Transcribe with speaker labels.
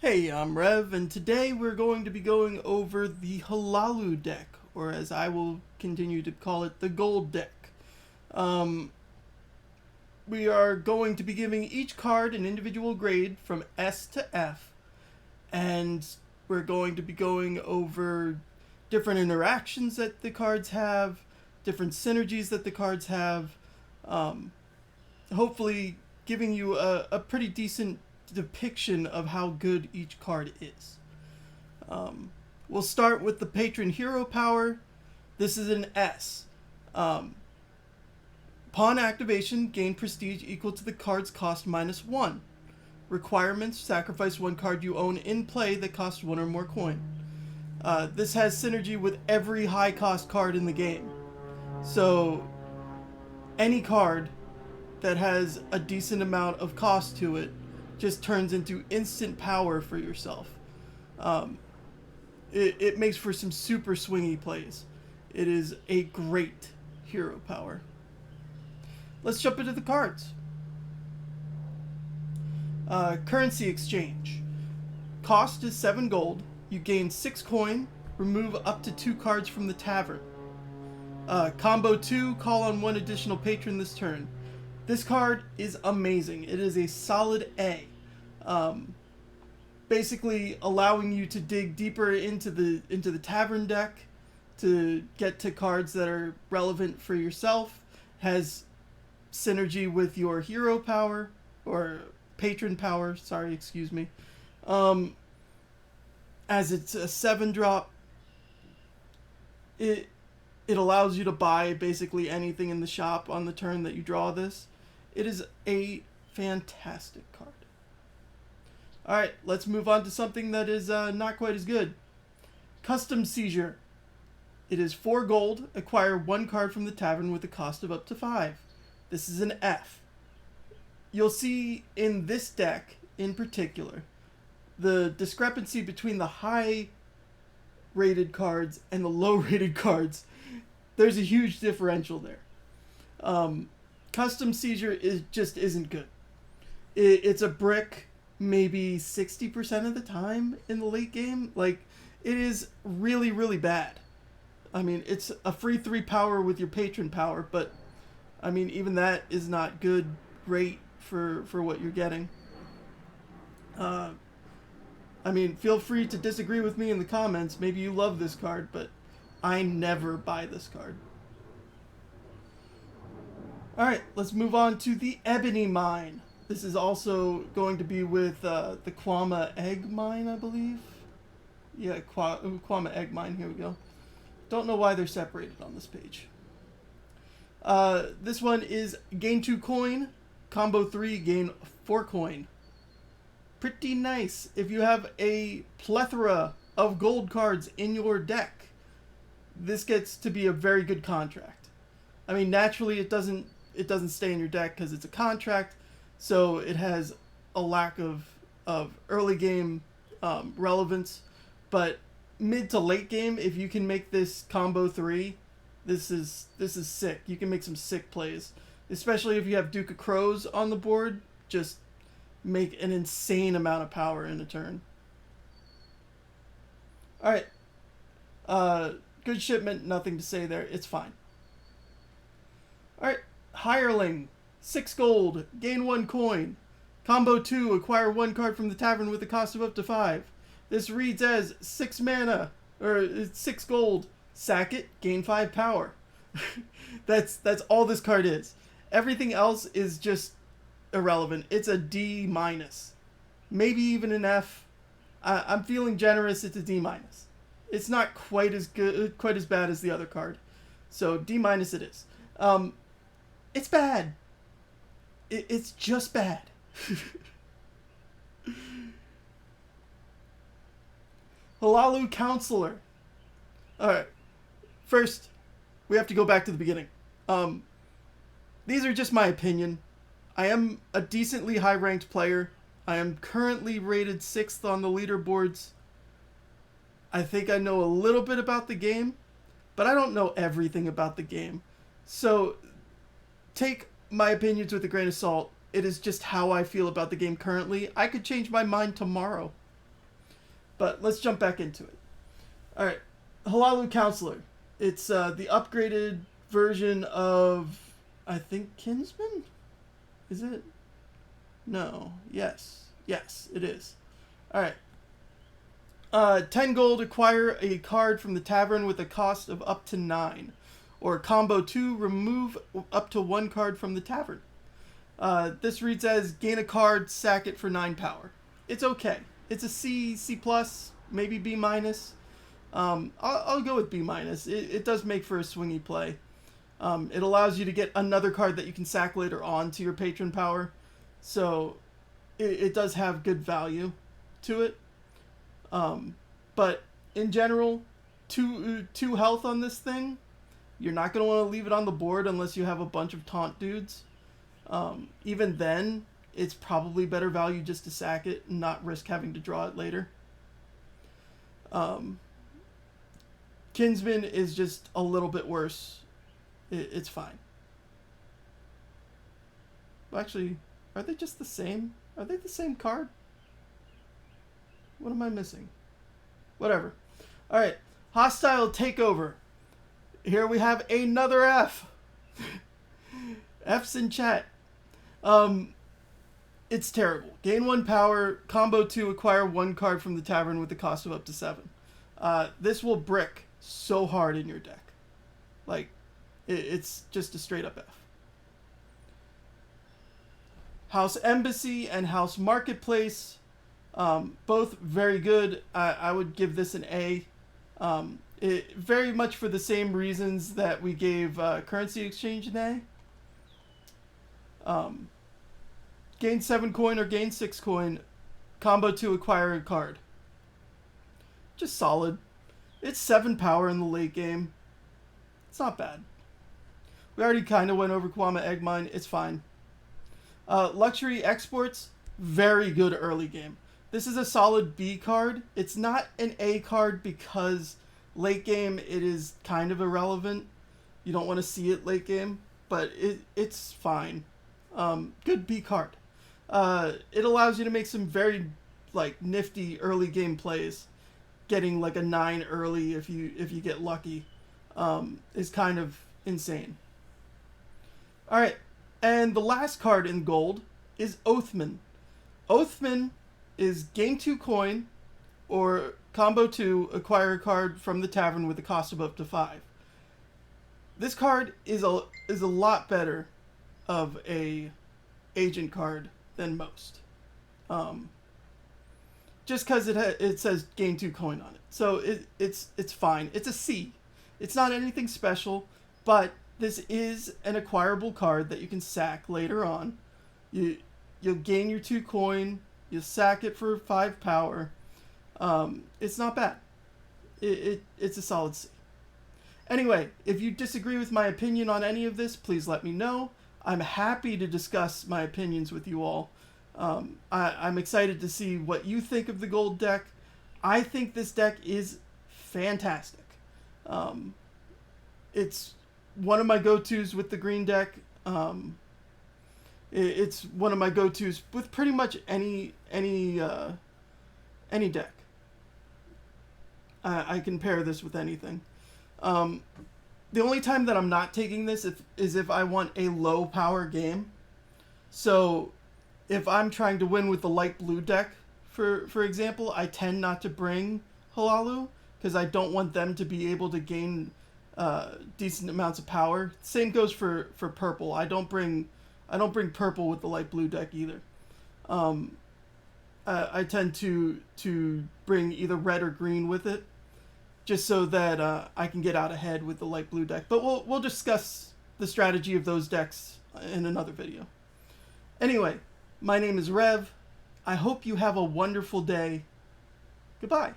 Speaker 1: Hey, I'm Rev, and today we're going to be going over the Hlaalu deck, or as I will continue to call it, the gold deck. Um, we are going to be giving each card an individual grade from S to F, and we're going to be going over different interactions that the cards have, different synergies that the cards have, um, hopefully giving you a pretty decent depiction of how good each card is. Um, we'll start with the Patron Hero Power. This is an S. Um, Pawn activation, gain prestige equal to the card's cost -1. Requirements, sacrifice one card you own in play that costs one or more coin. This has synergy with every high cost card in the game. So any card that has a decent amount of cost to it just turns into instant power for yourself. It makes for some super swingy plays. It is a great hero power. Let's jump into the cards. Currency exchange. Cost is 7 gold. You gain 6 coin. Remove up to 2 cards from the tavern. Combo 2, call on 1 additional patron this turn. This card is amazing. It is a solid A. Basically allowing you to dig deeper into the tavern deck to get to cards that are relevant for yourself. Has synergy with your hero power or patron power. Sorry, excuse me. As it's a 7-drop, it allows you to buy basically anything in the shop on the turn that you draw this. It is a fantastic card. Alright, let's move on to something that is not quite as good. Custom Seizure. It is 4 gold. Acquire 1 card from the tavern with a cost of up to 5. This is an F. You'll see in this deck in particular the discrepancy between the high rated cards and the low rated cards. There's a huge differential there. Custom Seizure just isn't good. It's a brick maybe 60% of the time in the late game. Like, it is really, really bad. I mean, it's a free 3 power with your patron power, but I mean, even that is not great for what you're getting. I mean, feel free to disagree with me in the comments. Maybe you love this card, but I never buy this card. Alright, let's move on to the Ebony Mine. This is also going to be with the Kwama Egg Mine, I believe. Yeah, Kwama Egg Mine, here we go. Don't know why they're separated on this page. This one is gain 2 coin, combo 3, gain 4 coin. Pretty nice if you have a plethora of gold cards in your deck. This gets to be a very good contract. I mean, naturally it doesn't stay in your deck because it's a contract, so it has a lack of early game relevance. But mid to late game, if you can make this combo 3, this is sick. You can make some sick plays, especially if you have Duke of Crows on the board. Just make an insane amount of power in a turn. Alright. Good shipment, nothing to say there. It's fine. Alright. Hireling. 6 gold. Gain 1 coin. Combo 2. Acquire 1 card from the tavern with a cost of up to 5. This reads as 6 mana. Or it's 6 gold. Sack it. Gain 5 power. That's all this card is. Everything else is just irrelevant. It's a D-. Maybe even an F. I'm feeling generous. It's a D-. It's not quite as good, quite as bad as the other card. So D- it is. It's bad. It's just bad. Hlaalu Counselor. Alright. First, we have to go back to the beginning. These are just my opinion. I am a decently high-ranked player. I am currently rated 6th on the leaderboards. I think I know a little bit about the game, but I don't know everything about the game. So take my opinions with a grain of salt. It is just how I feel about the game currently. I could change my mind tomorrow. But let's jump back into it. All right, Hlaalu Counselor. It's the upgraded version of, I think, Kinsman? Is it? No. Yes. Yes, it is. All right. 10 gold, acquire a card from the tavern with a cost of up to 9. Or combo 2, remove up to 1 card from the tavern. This reads as, gain a card, sack it for 9 power. It's okay. It's a C, C+, maybe B-. I'll go with B-. It does make for a swingy play. It allows you to get another card that you can sack later on to your patron power. So it does have good value to it. But in general, two health on this thing. You're not going to want to leave it on the board unless you have a bunch of taunt dudes. Even then, it's probably better value just to sack it and not risk having to draw it later. Kinsman is just a little bit worse. It's fine. Well, actually, are they just the same? Are they the same card? What am I missing? Whatever. Alright. Hostile Takeover. Here we have another F. F's in chat. It's terrible. Gain 1 power. Combo 2. Acquire 1 card from the tavern with the cost of up to 7. This will brick so hard in your deck. Like, it's just a straight up F. House Embassy and House Marketplace. Both very good. I would give this an A. Very much for the same reasons that we gave Currency Exchange an A. Gain 7 coin or gain 6 coin. Combo 2, acquire a card. Just solid. It's 7 power in the late game. It's not bad. We already kind of went over Kwama Egg Mine. It's fine. Luxury Exports. Very good early game. This is a solid B card. It's not an A card because late game it is kind of irrelevant. You don't want to see it late game, but it's fine. Good B card. It allows you to make some very nifty early game plays. Getting like a 9 early if you get lucky is kind of insane. All right, and the last card in gold is Oathman. Oathman is gain 2 coin or combo 2, acquire a card from the tavern with a cost of up to 5. This card is a lot better of a agent card than most. Just because it says gain 2 coin on it. So it's fine. It's a C. It's not anything special, but this is an acquirable card that you can sack later on. You'll gain your 2 coin. You sack it for 5 power. It's not bad. It's a solid C. Anyway, if you disagree with my opinion on any of this, please let me know. I'm happy to discuss my opinions with you all. I'm excited to see what you think of the gold deck. I think this deck is fantastic. It's one of my go-tos with the green deck. It's one of my go-tos with pretty much any deck. I can pair this with anything. The only time that I'm not taking this is if I want a low power game. So if I'm trying to win with the light blue deck, for example, I tend not to bring Hlaalu because I don't want them to be able to gain decent amounts of power. Same goes for purple. I don't bring purple with the light blue deck either. I tend to bring either red or green with it, just so that I can get out ahead with the light blue deck. But we'll discuss the strategy of those decks in another video. Anyway, my name is Rev. I hope you have a wonderful day. Goodbye.